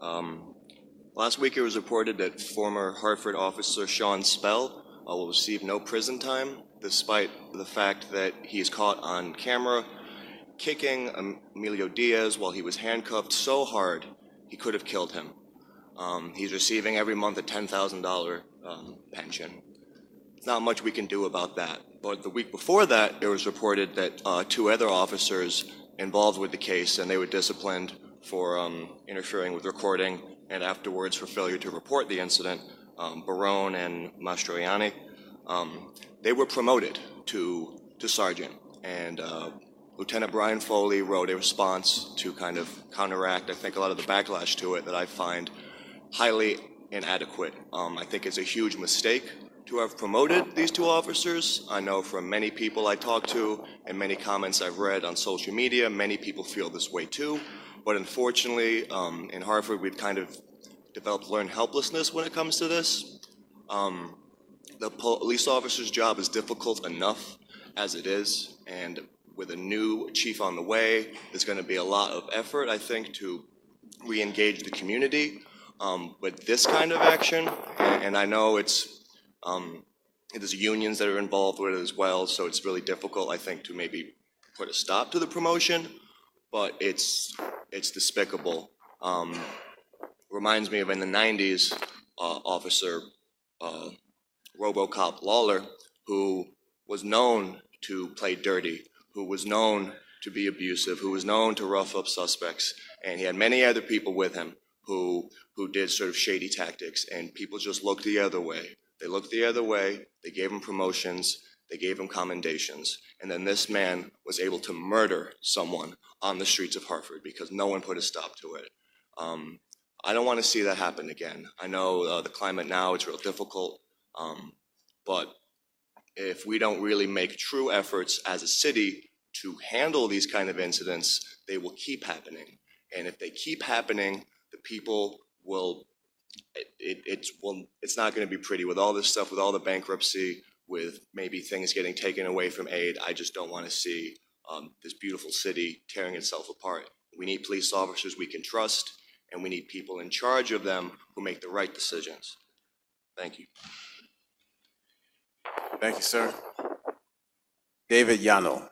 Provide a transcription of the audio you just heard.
Um, Last week it was reported that former Hartford officer Sean Spell will receive no prison time, despite the fact that he is caught on camera kicking Emilio Diaz while he was handcuffed so hard he could have killed him. He's receiving every month a $10,000 pension. There's not much we can do about that. But the week before that, it was reported that two other officers involved with the case, and they were disciplined for interfering with recording and afterwards for failure to report the incident, Barone and Mastroianni. They were promoted to sergeant, and Lieutenant Brian Foley wrote a response to kind of counteract, I think, a lot of the backlash to it that I find highly inadequate. I think it's a huge mistake to have promoted these two officers. I know from many people I talked to and many comments I've read on social media, many people feel this way too. But unfortunately, in Hartford, we've kind of developed learned helplessness when it comes to this. The police officer's job is difficult enough as it is, and with a new chief on the way, there's going to be a lot of effort, I think, to re-engage the community with this kind of action. And I know there's unions that are involved with it as well, so it's really difficult, I think, to maybe put a stop to the promotion, but it's despicable. Reminds me of in the 90s, Officer RoboCop Lawler, who was known to play dirty, who was known to be abusive, who was known to rough up suspects, and he had many other people with him who did sort of shady tactics, and people just looked the other way. They looked the other way, they gave him promotions, they gave him commendations, and then this man was able to murder someone on the streets of Hartford because no one put a stop to it. I don't want to see that happen again. I know the climate now, it's real difficult, but if we don't really make true efforts as a city to handle these kind of incidents, they will keep happening. And if they keep happening, the people will, it's not going to be pretty with all this stuff, with all the bankruptcy, with maybe things getting taken away from aid. I just don't want to see this beautiful city tearing itself apart. We need police officers we can trust, and we need people in charge of them who make the right decisions. Thank you. Thank you, sir. David Yano.